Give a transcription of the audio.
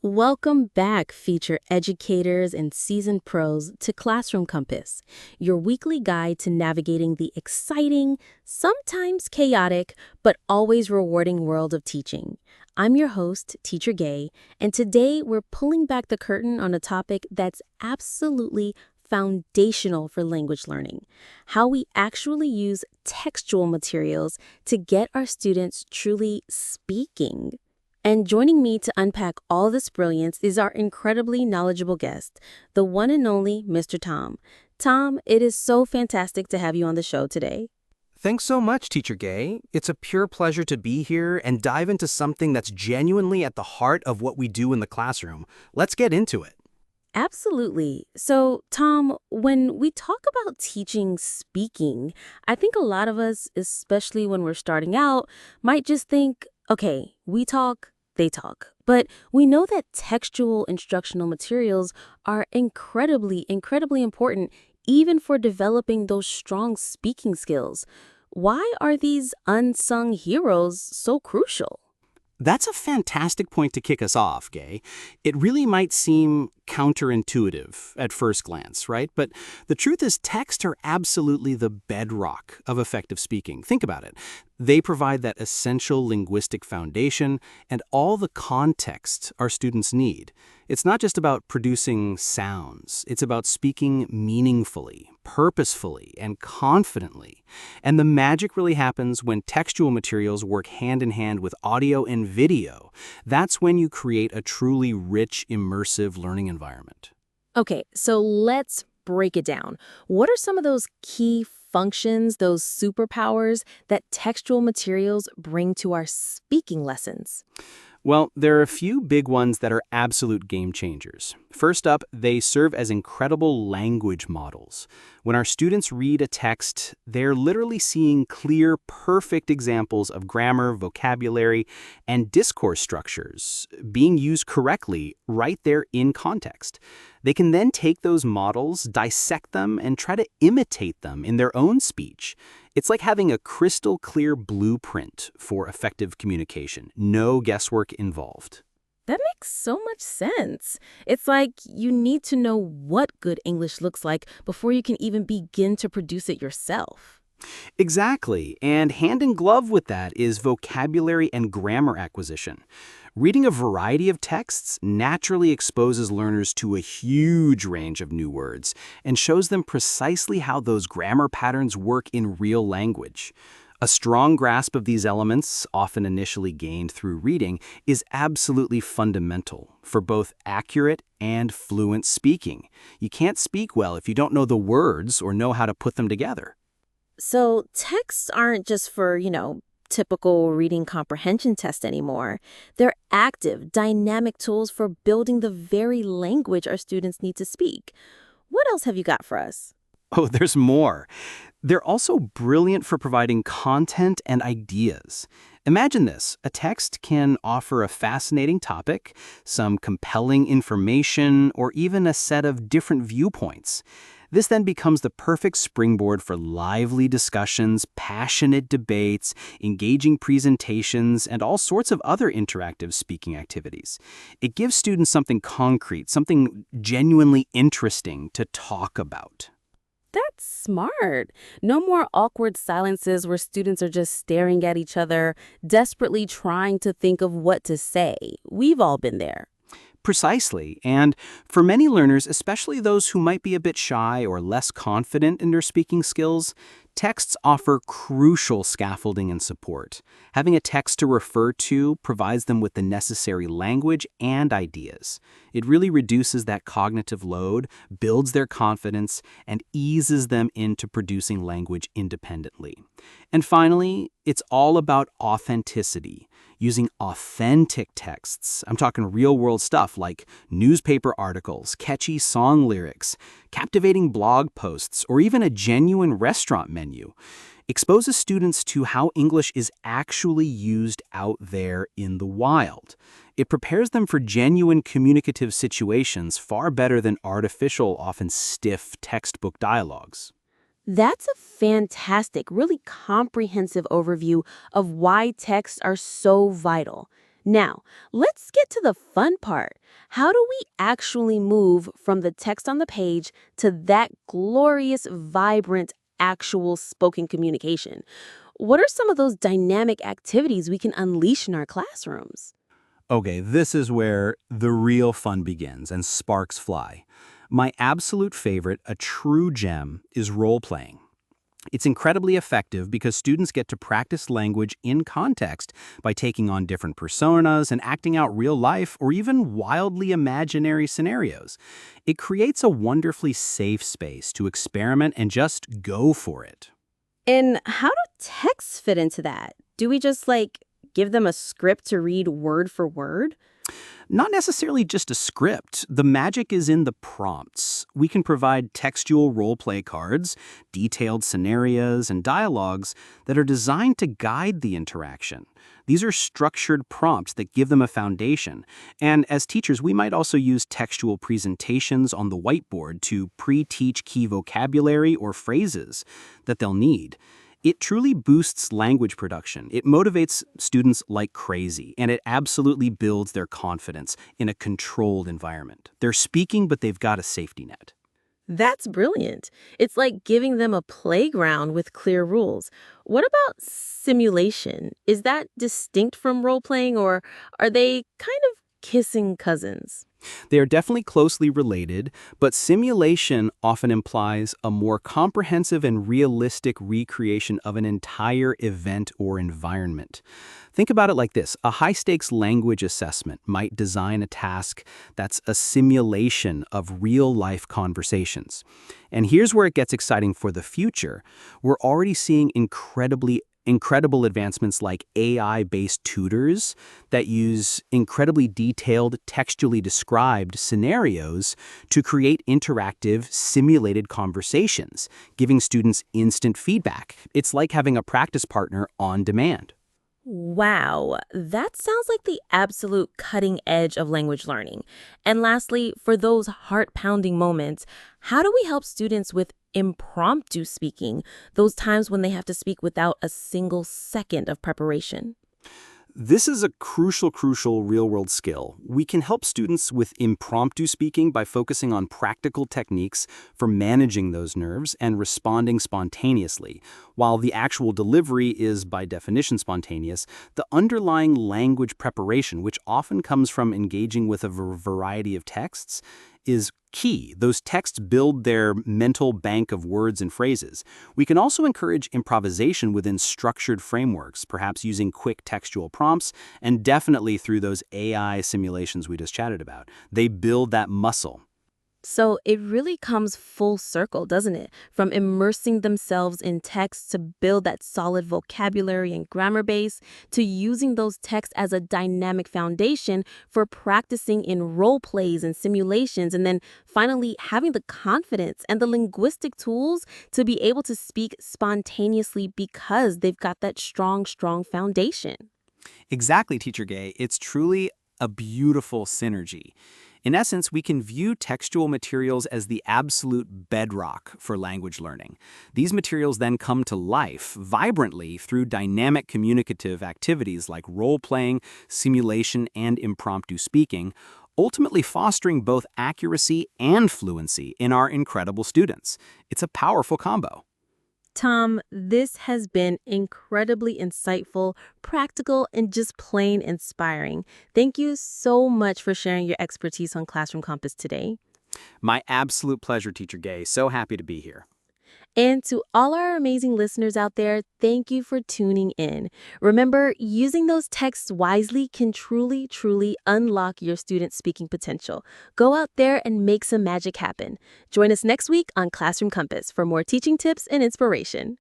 Welcome back, future educators and seasoned pros, to Classroom Compass, your weekly guide to navigating the exciting, sometimes chaotic, but always rewarding world of teaching. I'm your host, Teacher Gay, and today we're pulling back the curtain on a topic that's absolutely foundational for language learning: how we actually use textual materials to get our students truly speaking. And joining me to unpack all this brilliance is our incredibly knowledgeable guest, the one and only Mr. Tom. Tom, it is so fantastic to have you on the show today. Thanks so much, Teacher Gay. It's a pure pleasure to be here and dive into something that's genuinely at the heart of what we do in the classroom. Let's get into it. Absolutely. So, Tom, when we talk about teaching speaking, I think a lot of us, especially when we're starting out, might just think, okay, we talk, they talk. But we know that textual instructional materials are incredibly important, even for developing those strong speaking skills. Why are these unsung heroes so crucial? That's a fantastic point to kick us off, Gay. It really might seem counterintuitive at first glance, right? But the truth is texts are absolutely the bedrock of effective speaking. Think about it. They provide that essential linguistic foundation and all the context our students need. It's not just about producing sounds. It's about speaking meaningfully, purposefully, and confidently. And the magic really happens when textual materials work hand in hand with audio and video. That's when you create a truly rich, immersive learning environment. Okay, so let's break it down. What are some of those key functions, those superpowers that textual materials bring to our speaking lessons? Well, there are a few big ones that are absolute game changers. First up, they serve as incredible language models. When our students read a text, they're literally seeing clear, perfect examples of grammar, vocabulary, and discourse structures being used correctly right there in context. They can then take those models, dissect them, and try to imitate them in their own speech. It's like having a crystal clear blueprint for effective communication. No guesswork involved. That makes so much sense. It's like you need to know what good English looks like before you can even begin to produce it yourself. Exactly, and hand in glove with that is vocabulary and grammar acquisition. Reading a variety of texts naturally exposes learners to a huge range of new words and shows them precisely how those grammar patterns work in real language. A strong grasp of these elements, often initially gained through reading, is absolutely fundamental for both accurate and fluent speaking. You can't speak well if you don't know the words or know how to put them together. So texts aren't just for, typical reading comprehension test anymore. They're active, dynamic tools for building the very language our students need to speak. What else have you got for us? Oh, there's more. They're also brilliant for providing content and ideas. Imagine this. A text can offer a fascinating topic, some compelling information, or even a set of different viewpoints. This then becomes the perfect springboard for lively discussions, passionate debates, engaging presentations, and all sorts of other interactive speaking activities. It gives students something concrete, something genuinely interesting to talk about. That's smart. No more awkward silences where students are just staring at each other, desperately trying to think of what to say. We've all been there. Precisely, and for many learners, especially those who might be a bit shy or less confident in their speaking skills, texts offer crucial scaffolding and support. Having a text to refer to provides them with the necessary language and ideas. It really reduces that cognitive load, builds their confidence, and eases them into producing language independently. And finally, it's all about authenticity. Using authentic texts. I'm talking real-world stuff like newspaper articles, catchy song lyrics, captivating blog posts, or even a genuine restaurant menu. Exposes students to how English is actually used out there in the wild. It prepares them for genuine communicative situations far better than artificial, often stiff textbook dialogues. That's a fantastic, really comprehensive overview of why texts are so vital. Now, let's get to the fun part. How do we actually move from the text on the page to that glorious, vibrant, actual spoken communication? What are some of those dynamic activities we can unleash in our classrooms? Okay, this is where the real fun begins and sparks fly. My absolute favorite, a true gem, is role-playing. It's incredibly effective because students get to practice language in context by taking on different personas and acting out real life or even wildly imaginary scenarios. It creates a wonderfully safe space to experiment and just go for it. And how do texts fit into that? Do we just give them a script to read word for word? Not necessarily just a script. The magic is in the prompts. We can provide textual role-play cards, detailed scenarios, and dialogues that are designed to guide the interaction. These are structured prompts that give them a foundation. And as teachers, we might also use textual presentations on the whiteboard to pre-teach key vocabulary or phrases that they'll need. It truly boosts language production. It motivates students like crazy, and it absolutely builds their confidence in a controlled environment. They're speaking, but they've got a safety net. That's brilliant. It's like giving them a playground with clear rules. What about simulation? Is that distinct from role playing, or are they kind of kissing cousins? They are definitely closely related, but simulation often implies a more comprehensive and realistic recreation of an entire event or environment. Think about it like this. A high-stakes language assessment might design a task that's a simulation of real-life conversations. And here's where it gets exciting for the future. We're already seeing incredible advancements like AI-based tutors that use incredibly detailed, textually described scenarios to create interactive, simulated conversations, giving students instant feedback. It's like having a practice partner on demand. Wow, that sounds like the absolute cutting edge of language learning. And lastly, for those heart-pounding moments, how do we help students with impromptu speaking, those times when they have to speak without a single second of preparation? This is a crucial real-world skill. We can help students with impromptu speaking by focusing on practical techniques for managing those nerves and responding spontaneously. While the actual delivery is by definition spontaneous, the underlying language preparation, which often comes from engaging with a variety of texts, is key. Those texts build their mental bank of words and phrases. We can also encourage improvisation within structured frameworks, perhaps using quick textual prompts, and definitely through those AI simulations we just chatted about. They build that muscle. So it really comes full circle, doesn't it? From immersing themselves in text to build that solid vocabulary and grammar base, to using those texts as a dynamic foundation for practicing in role plays and simulations, and then finally having the confidence and the linguistic tools to be able to speak spontaneously because they've got that strong foundation. Exactly, Teacher Gay. It's truly a beautiful synergy. In essence, we can view textual materials as the absolute bedrock for language learning. These materials then come to life vibrantly through dynamic communicative activities like role-playing, simulation, and impromptu speaking, ultimately fostering both accuracy and fluency in our incredible students. It's a powerful combo. Tom, this has been incredibly insightful, practical, and just plain inspiring. Thank you so much for sharing your expertise on Classroom Compass today. My absolute pleasure, Teacher Gay. So happy to be here. And to all our amazing listeners out there, thank you for tuning in. Remember, using those texts wisely can truly unlock your student speaking potential. Go out there and make some magic happen. Join us next week on Classroom Compass for more teaching tips and inspiration.